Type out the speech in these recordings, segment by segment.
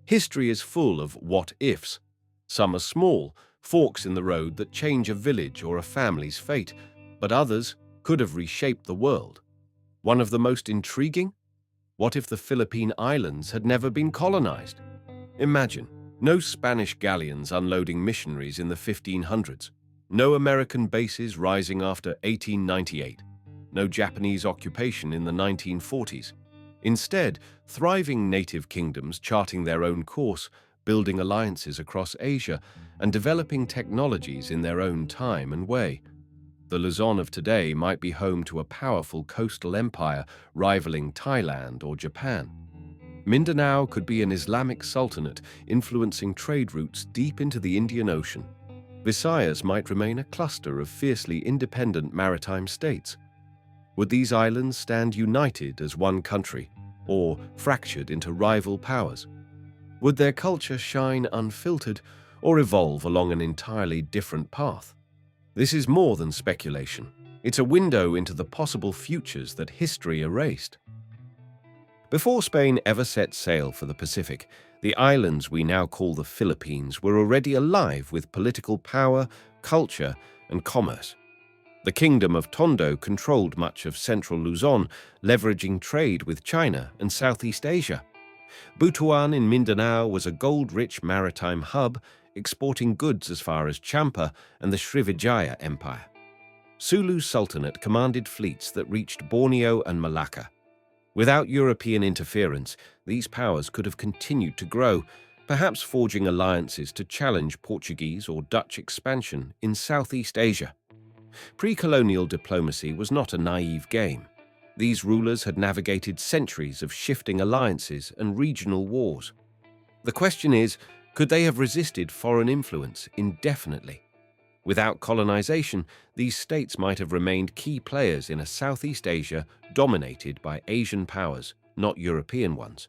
History is full of what-ifs. Some are small, forks in the road that change a village or a family's fate, but others could have reshaped the world. One of the most intriguing? What if the Philippine Islands had never been colonized? Imagine, no Spanish galleons unloading missionaries in the 1500s, no American bases rising after 1898, no Japanese occupation in the 1940s. Instead, thriving native kingdoms charting their own course, building alliances across Asia, and developing technologies in their own time and way. The Luzon of today might be home to a powerful coastal empire rivaling Thailand or Japan. Mindanao could be an Islamic sultanate influencing trade routes deep into the Indian Ocean. Visayas might remain a cluster of fiercely independent maritime states. Would these islands stand united as one country, or fractured into rival powers? Would their culture shine unfiltered, or evolve along an entirely different path? This is more than speculation. It's a window into the possible futures that history erased. Before Spain ever set sail for the Pacific, the islands we now call the Philippines were already alive with political power, culture, and commerce. The Kingdom of Tondo controlled much of central Luzon, leveraging trade with China and Southeast Asia. Butuan in Mindanao was a gold-rich maritime hub, exporting goods as far as Champa and the Srivijaya Empire. Sulu Sultanate commanded fleets that reached Borneo and Malacca. Without European interference, these powers could have continued to grow, perhaps forging alliances to challenge Portuguese or Dutch expansion in Southeast Asia. Pre-colonial diplomacy was not a naive game. These rulers had navigated centuries of shifting alliances and regional wars. The question is, could they have resisted foreign influence indefinitely? Without colonization, these states might have remained key players in a Southeast Asia dominated by Asian powers, not European ones.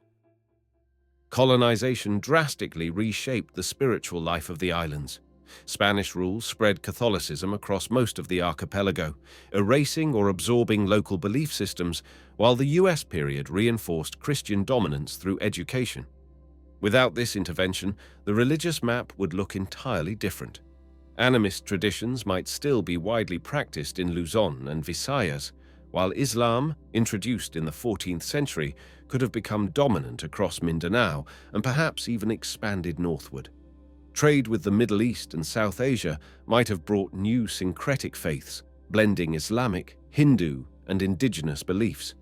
Colonization drastically reshaped the spiritual life of the islands. Spanish rule spread Catholicism across most of the archipelago, erasing or absorbing local belief systems, while the US period reinforced Christian dominance through education. Without this intervention, the religious map would look entirely different. Animist traditions might still be widely practiced in Luzon and Visayas, while Islam, introduced in the 14th century, could have become dominant across Mindanao and perhaps even expanded northward. Trade with the Middle East and South Asia might have brought new syncretic faiths, blending Islamic, Hindu, and indigenous beliefs.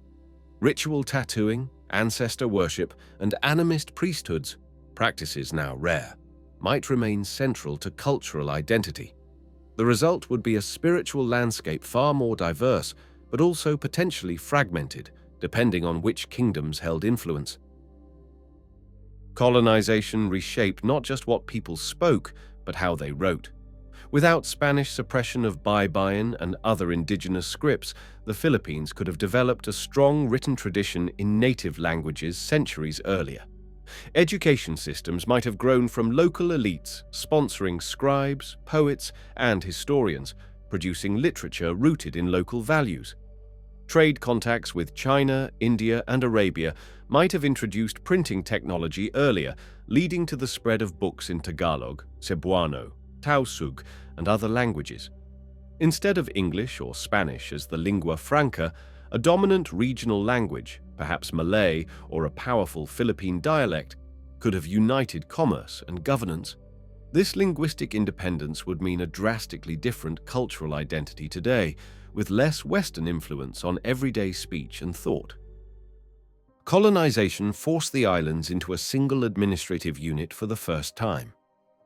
Ritual tattooing, ancestor worship, and animist priesthoods, practices now rare, might remain central to cultural identity. The result would be a spiritual landscape far more diverse, but also potentially fragmented, depending on which kingdoms held influence. Colonization reshaped not just what people spoke, but how they wrote. Without Spanish suppression of Baybayin and other indigenous scripts, the Philippines could have developed a strong written tradition in native languages centuries earlier. Education systems might have grown from local elites, sponsoring scribes, poets, and historians, producing literature rooted in local values. Trade contacts with China, India, and Arabia might have introduced printing technology earlier, leading to the spread of books in Tagalog, Cebuano, Tausug, and other languages. Instead of English or Spanish as the lingua franca, a dominant regional language, perhaps Malay or a powerful Philippine dialect, could have united commerce and governance. This linguistic independence would mean a drastically different cultural identity today, with less Western influence on everyday speech and thought. Colonization forced the islands into a single administrative unit for the first time.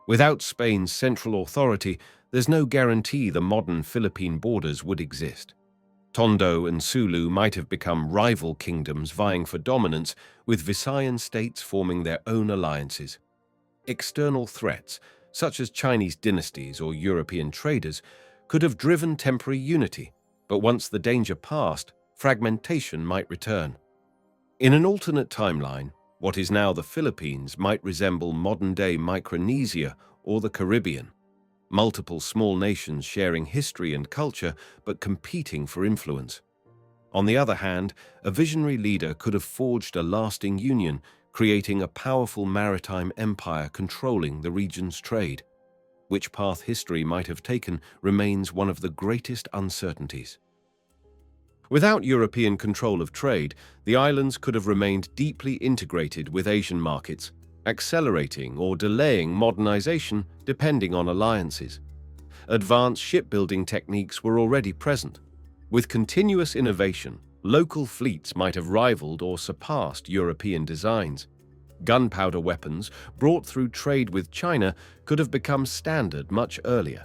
Without Spain's central authority, there's no guarantee the modern Philippine borders would exist. Tondo and Sulu might have become rival kingdoms vying for dominance, with Visayan states forming their own alliances. External threats, such as Chinese dynasties or European traders, could have driven temporary unity, but once the danger passed, fragmentation might return. In an alternate timeline, what is now the Philippines might resemble modern-day Micronesia or the Caribbean. Multiple small nations sharing history and culture but competing for influence. On the other hand, a visionary leader could have forged a lasting union, creating a powerful maritime empire controlling the region's trade. Which path history might have taken remains one of the greatest uncertainties. Without European control of trade, the islands could have remained deeply integrated with Asian markets, accelerating or delaying modernization depending on alliances. Advanced shipbuilding techniques were already present. With continuous innovation, local fleets might have rivaled or surpassed European designs. Gunpowder weapons, brought through trade with China, could have become standard much earlier.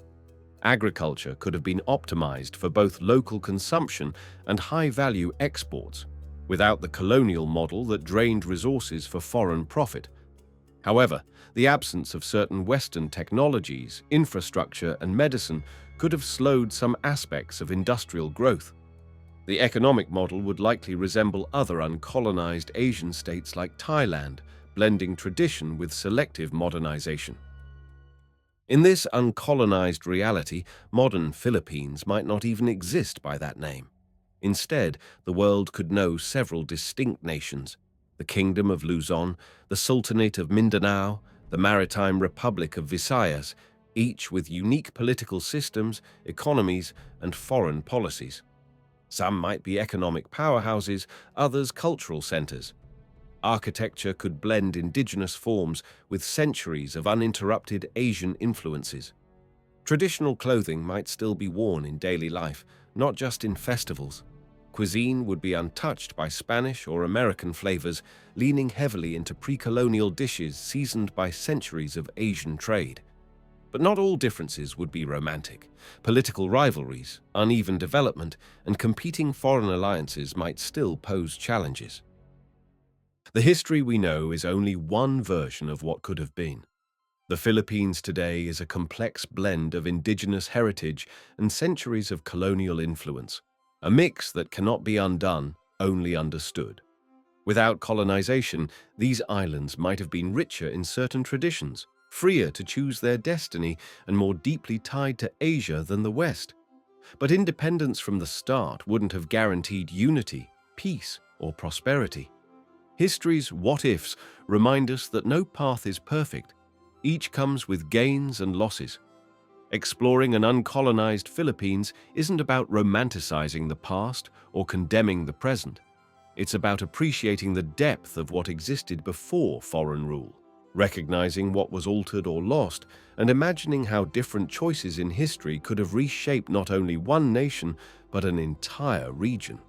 Agriculture could have been optimized for both local consumption and high-value exports, without the colonial model that drained resources for foreign profit. However, the absence of certain Western technologies, infrastructure, and medicine could have slowed some aspects of industrial growth. The economic model would likely resemble other uncolonized Asian states like Thailand, blending tradition with selective modernization. In this uncolonized reality, modern Philippines might not even exist by that name. Instead, the world could know several distinct nations: the Kingdom of Luzon, the Sultanate of Mindanao, the Maritime Republic of Visayas, each with unique political systems, economies, and foreign policies. Some might be economic powerhouses, others cultural centers. Architecture could blend indigenous forms with centuries of uninterrupted Asian influences. Traditional clothing might still be worn in daily life, not just in festivals. Cuisine would be untouched by Spanish or American flavors, leaning heavily into pre-colonial dishes seasoned by centuries of Asian trade. But not all differences would be romantic. Political rivalries, uneven development, and competing foreign alliances might still pose challenges. The history we know is only one version of what could have been. The Philippines today is a complex blend of indigenous heritage and centuries of colonial influence, a mix that cannot be undone, only understood. Without colonization, these islands might have been richer in certain traditions, freer to choose their destiny, and more deeply tied to Asia than the West. But independence from the start wouldn't have guaranteed unity, peace, or prosperity. History's what-ifs remind us that no path is perfect. Each comes with gains and losses. Exploring an uncolonized Philippines isn't about romanticizing the past or condemning the present. It's about appreciating the depth of what existed before foreign rule, recognizing what was altered or lost, and imagining how different choices in history could have reshaped not only one nation, but an entire region.